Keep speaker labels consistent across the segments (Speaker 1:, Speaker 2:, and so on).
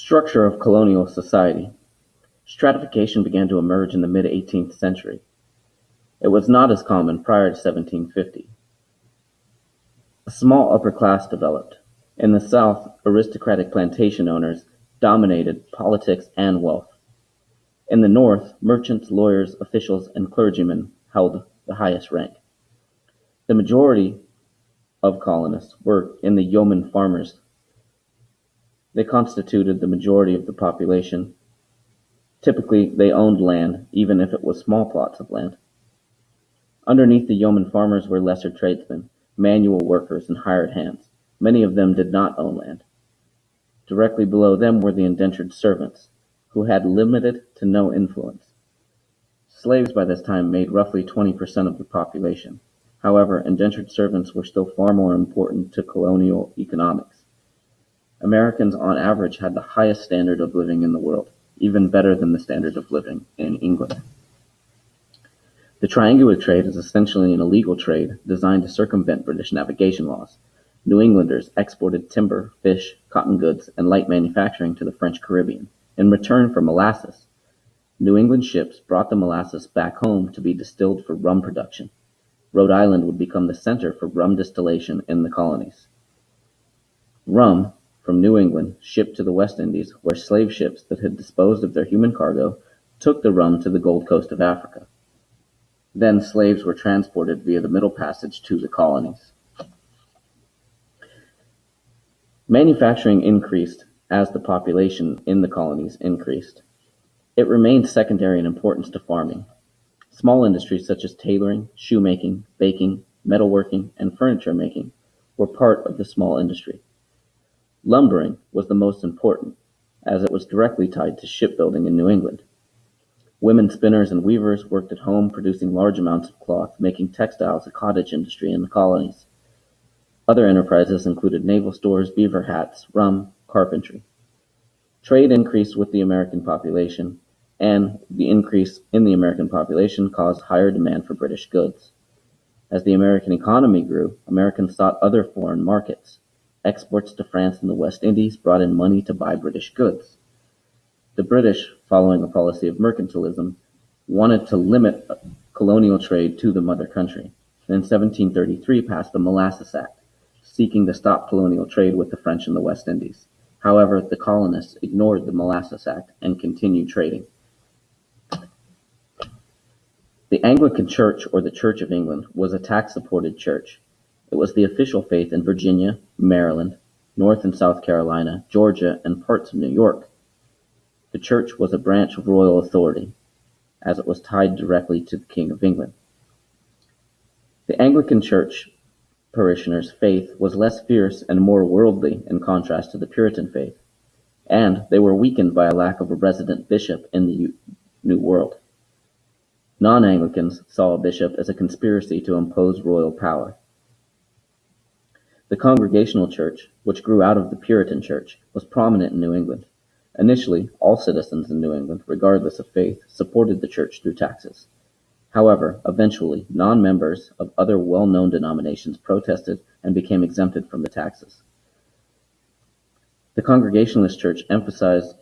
Speaker 1: Structure of colonial society. Stratification began to emerge in the mid-18th century. It was not as common prior to 1750. A small upper class developed. In the South, aristocratic plantation owners dominated politics and wealth. In the North, merchants, lawyers, officials, and clergymen held the highest rank. The majority of colonists were in the yeoman farmers. They constituted the majority of the population. Typically, they owned land, even if it was small plots of land. Underneath the yeoman farmers were lesser tradesmen, manual workers, and hired hands. Many of them did not own land. Directly below them were the indentured servants, who had limited to no influence. Slaves by this time made roughly 20% of the population. However, indentured servants were still far more important to colonial economics. Americans on average had the highest standard of living in the world, even better than the standard of living in England. The triangular trade is essentially an illegal trade designed to circumvent British navigation laws. New Englanders exported timber, fish, cotton goods, and light manufacturing to the French Caribbean in return for molasses. New England ships brought the molasses back home to be distilled for rum production. Rhode Island would become the center for rum distillation in the colonies. Rum from New England shipped to the West Indies, where slave ships that had disposed of their human cargo took the rum to the Gold Coast of Africa. Then slaves were transported via the Middle Passage to the colonies. Manufacturing increased as the population in the colonies increased. It remained secondary in importance to farming. Small industries such as tailoring, shoemaking, baking, metalworking, and furniture making were part of the small industry. Lumbering was the most important, as it was directly tied to shipbuilding in New England. Women spinners and weavers worked at home producing large amounts of cloth, making textiles a cottage industry in the colonies. Other enterprises included naval stores, beaver hats, rum, carpentry. Trade increased with the American population, and the increase in the American population caused higher demand for British goods. As the American economy grew, Americans sought other foreign markets. Exports to France and the West Indies brought in money to buy British goods. The British, following a policy of mercantilism, wanted to limit colonial trade to the mother country, and in 1733 passed the Molasses Act, seeking to stop colonial trade with the French in the West Indies. However, the colonists ignored the Molasses Act and continued trading. The Anglican Church, or the Church of England, was a tax-supported church. It was the official faith in Virginia, Maryland, North and South Carolina, Georgia, and parts of New York. The church was a branch of royal authority, as it was tied directly to the King of England. The Anglican Church parishioners' faith was less fierce and more worldly in contrast to the Puritan faith, and they were weakened by a lack of a resident bishop in the New World. Non-Anglicans saw a bishop as a conspiracy to impose royal power. The Congregational Church, which grew out of the Puritan Church, was prominent in New England. Initially, all citizens in New England, regardless of faith, supported the church through taxes. However, eventually, non-members of other well-known denominations protested and became exempted from the taxes. The Congregationalist Church emphasized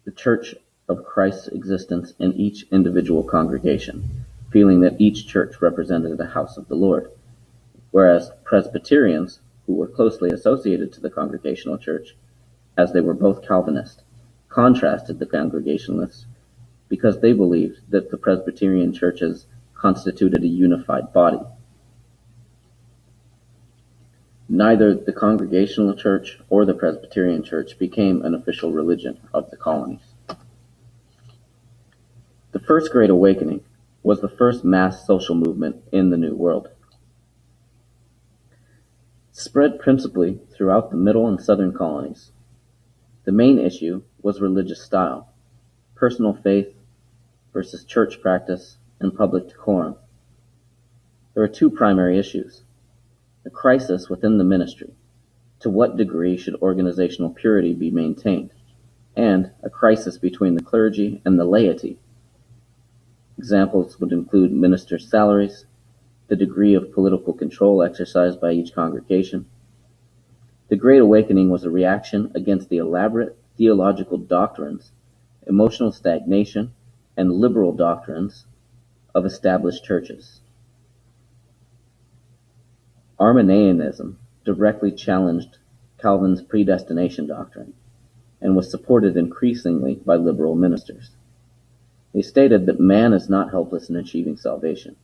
Speaker 1: the Church of Christ's existence in each individual congregation, feeling that each church represented the house of the Lord, whereas Presbyterians, who were closely associated to the Congregational Church, as they were both Calvinist, contrasted the Congregationalists because they believed that the Presbyterian churches constituted a unified body. Neither the Congregational Church or the Presbyterian Church became an official religion of the colonies. The First Great Awakening was the first mass social movement in the New World. Spread principally throughout the middle and southern colonies. The main issue was religious style, personal faith versus church practice, and public decorum. There were two primary issues: a crisis within the ministry, to what degree should organizational purity be maintained, and a crisis between the clergy and the laity. Examples would include ministers' salaries, the degree of political control exercised by each congregation. The Great Awakening was a reaction against the elaborate theological doctrines, emotional stagnation, and liberal doctrines of established churches. Arminianism directly challenged Calvin's predestination doctrine and was supported increasingly by liberal ministers. They stated that man is not helpless in achieving salvation.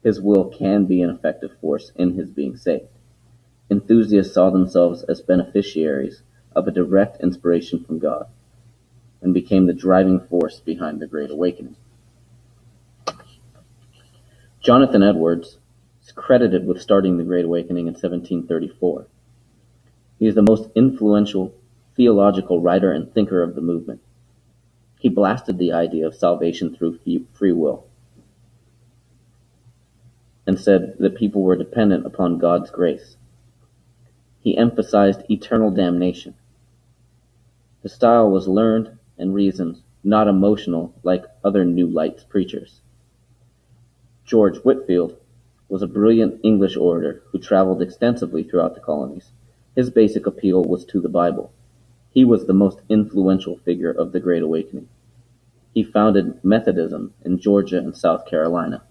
Speaker 1: His will can be an effective force in his being saved. Enthusiasts saw themselves as beneficiaries of a direct inspiration from God and became the driving force behind the Great Awakening. Jonathan Edwards is credited with starting the Great Awakening in 1734. He is the most influential theological writer and thinker of the movement. He blasted the idea of salvation through free will and said that people were dependent upon God's grace. He emphasized eternal damnation. The style was learned and reasoned, not emotional like other New Light preachers. George Whitefield was a brilliant English orator who traveled extensively throughout the colonies. His basic appeal was to the Bible. He was the most influential figure of the Great Awakening. He founded Methodism in Georgia and South Carolina.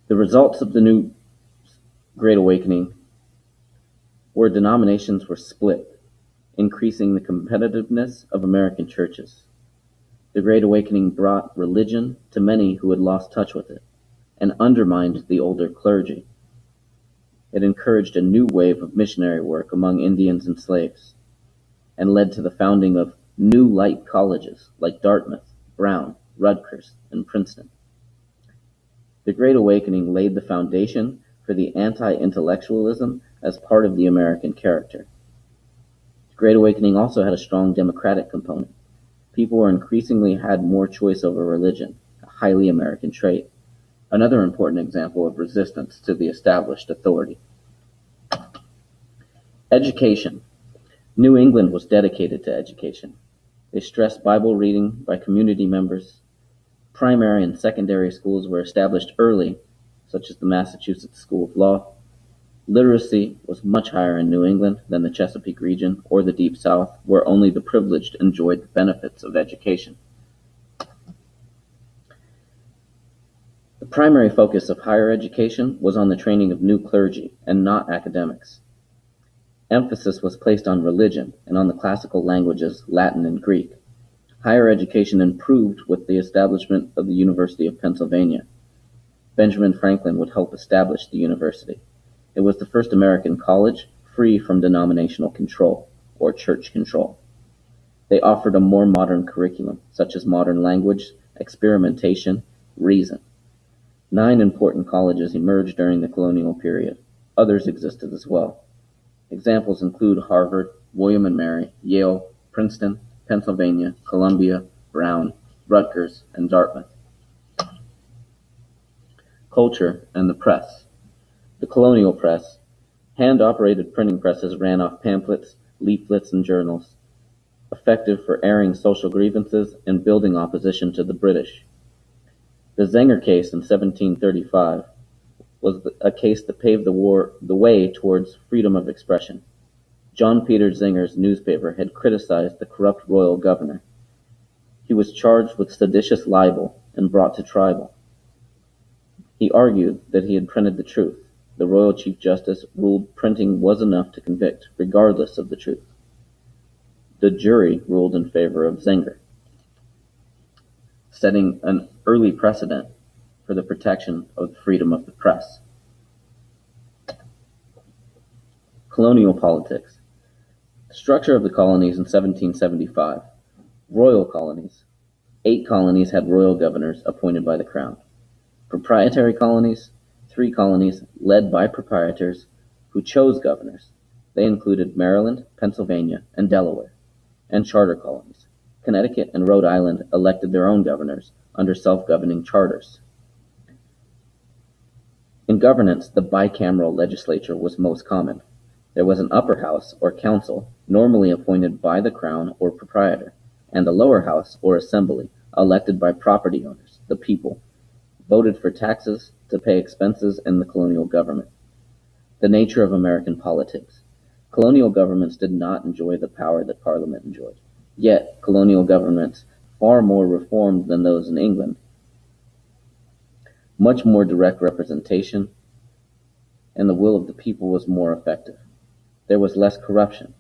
Speaker 1: The results of the new Great Awakening were denominations were split, increasing the competitiveness of American churches. The Great Awakening brought religion to many who had lost touch with it and undermined the older clergy. It encouraged a new wave of missionary work among Indians and slaves and led to the founding of New Light colleges like Dartmouth, Brown, Rutgers, and Princeton. The Great Awakening laid the foundation for the anti-intellectualism as part of the American character. The Great Awakening also had a strong democratic component. People were increasingly had more choice over religion, a highly American trait, another important example of resistance to the established authority. Education. New England was dedicated to education. They stressed Bible reading by community members. Primary and secondary schools were established early, such as the Massachusetts School of Law. Literacy was much higher in New England than the Chesapeake region or the Deep South, where only the privileged enjoyed the benefits of education. The primary focus of higher education was on the training of new clergy and not academics. Emphasis was placed on religion and on the classical languages Latin and Greek. Higher education improved with the establishment of the University of Pennsylvania. Benjamin Franklin would help establish the university. It was the first American college free from denominational control or church control. They offered a more modern curriculum, such as modern language, experimentation, reason. 9 important colleges emerged during the colonial period. Others existed as well. Examples include Harvard, William and Mary, Yale, Princeton, Pennsylvania, Columbia, Brown, Rutgers, and Dartmouth. Culture and the press. The colonial press. Hand-operated printing presses ran off pamphlets, leaflets, and journals, effective for airing social grievances and building opposition to the British. The Zenger case in 1735 was a case that paved the way towards freedom of expression. John Peter Zenger's newspaper had criticized the corrupt royal governor. He was charged with seditious libel and brought to trial. He argued that he had printed the truth. The royal chief justice ruled printing was enough to convict, regardless of the truth. The jury ruled in favor of Zenger, setting an early precedent for the protection of the freedom of the press. Colonial politics. The structure of the colonies in 1775. Royal colonies. 8 colonies had royal governors appointed by the crown. Proprietary colonies. 3 colonies led by proprietors who chose governors. They included Maryland, Pennsylvania, and Delaware. And charter colonies. Connecticut and Rhode Island elected their own governors under self-governing charters. In governance, the bicameral legislature was most common. There was an upper house or council, normally appointed by the crown or proprietor, and a lower house or assembly, elected by property owners, the people, voted for taxes to pay expenses in the colonial government. The nature of American politics. Colonial governments did not enjoy the power that Parliament enjoyed. Yet, colonial governments, far more reformed than those in England, much more direct representation, and the will of the people was more effective. There was less corruption.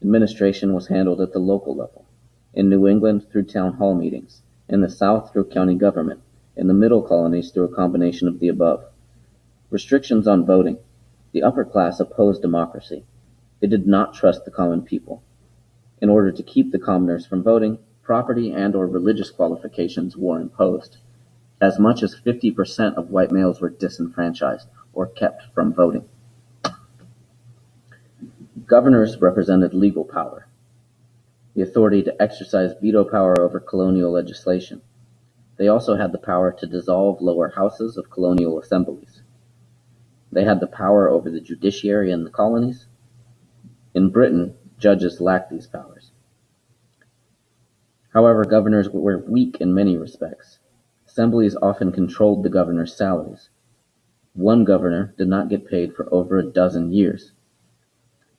Speaker 1: Administration was handled at the local level. In New England, through town hall meetings. In the South, through county government. In the middle colonies, through a combination of the above. Restrictions on voting. The upper class opposed democracy. It did not trust the common people. In order to keep the commoners from voting, property and/or religious qualifications were imposed. As much as 50% of white males were disenfranchised or kept from voting. Governors represented legal power, the authority to exercise veto power over colonial legislation. They also had the power to dissolve lower houses of colonial assemblies. They had the power over the judiciary in the colonies. In Britain, judges lacked these powers. However, governors were weak in many respects. Assemblies often controlled the governor's salaries. One governor did not get paid for over a dozen years.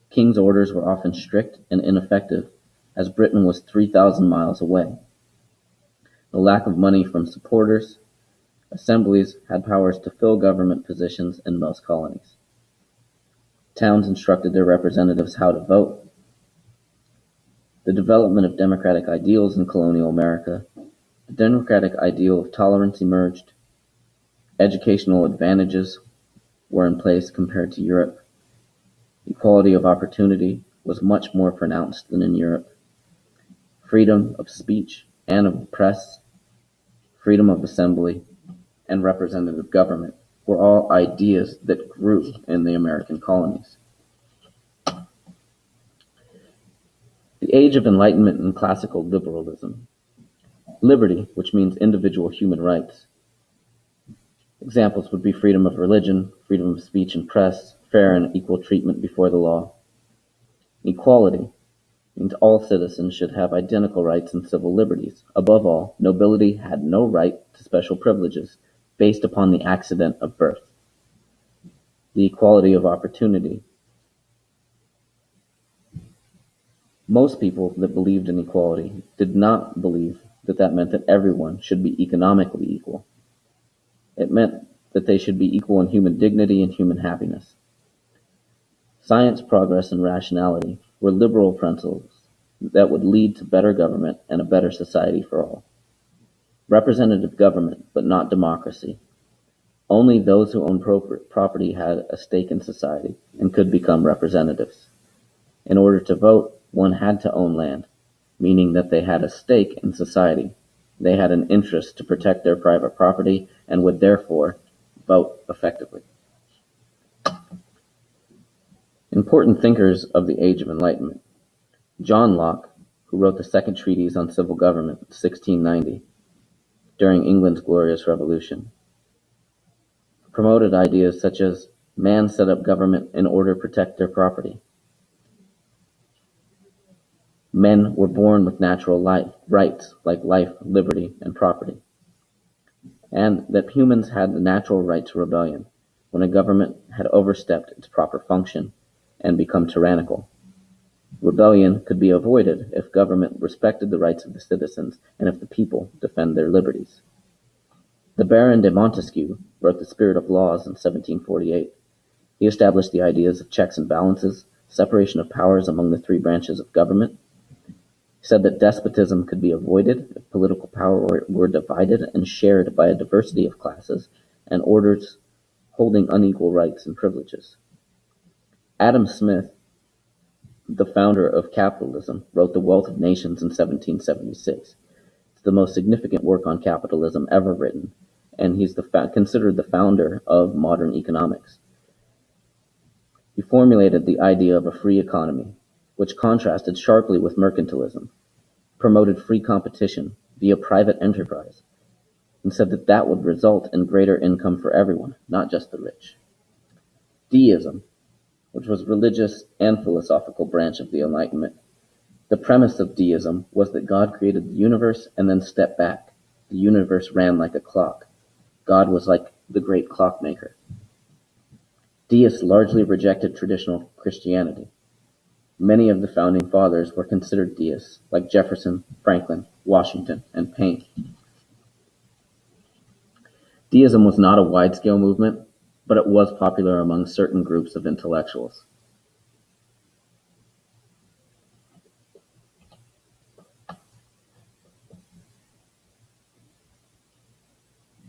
Speaker 1: King's orders were often strict and ineffective, as Britain was 3,000 miles away. The lack of money from supporters, assemblies had powers to fill government positions in most colonies. Towns instructed their representatives how to vote. The development of democratic ideals in colonial America, the democratic ideal of tolerance emerged. Educational advantages were in place compared to Europe. Equality of opportunity was much more pronounced than in Europe. Freedom of speech and of the press, freedom of assembly, and representative government were all ideas that grew in the American colonies. The Age of Enlightenment and classical liberalism. Liberty, which means individual human rights. Examples would be freedom of religion, freedom of speech and press, fair and equal treatment before the law. Equality means all citizens should have identical rights and civil liberties. Above all, nobility had no right to special privileges based upon the accident of birth. The equality of opportunity. Most people that believed in equality did not believe that that meant that everyone should be economically equal. It meant that they should be equal in human dignity and human happiness. Science, progress, and rationality were liberal principles that would lead to better government and a better society for all. Representative government, but not democracy. Only those who owned property had a stake in society and could become representatives. In order to vote, one had to own land, meaning that they had a stake in society. They had an interest to protect their private property and would therefore vote effectively. Important thinkers of the Age of Enlightenment. John Locke, who wrote the Second Treatise on Civil Government in 1690, during England's Glorious Revolution, promoted ideas such as man set up government in order to protect their property. Men were born with natural rights like life, liberty, and property, and that humans had the natural right to rebellion when a government had overstepped its proper function and become tyrannical. Rebellion could be avoided if government respected the rights of the citizens and if the people defend their liberties. The Baron de Montesquieu wrote The Spirit of Laws in 1748. He established the ideas of checks and balances, separation of powers among the three branches of government. He said that despotism could be avoided if political power were divided and shared by a diversity of classes and orders holding unequal rights and privileges. Adam Smith, the founder of capitalism, wrote The Wealth of Nations in 1776. It's the most significant work on capitalism ever written, and he's considered the founder of modern economics. He formulated the idea of a free economy, which contrasted sharply with mercantilism, promoted free competition via private enterprise, and said that that would result in greater income for everyone, not just the rich. Deism, which was a religious and philosophical branch of the Enlightenment. The premise of deism was that God created the universe and then stepped back. The universe ran like a clock. God was like the great clockmaker. Deists largely rejected traditional Christianity. Many of the founding fathers were considered deists, like Jefferson, Franklin, Washington, and Paine. Deism was not a wide-scale movement, but it was popular among certain groups of intellectuals.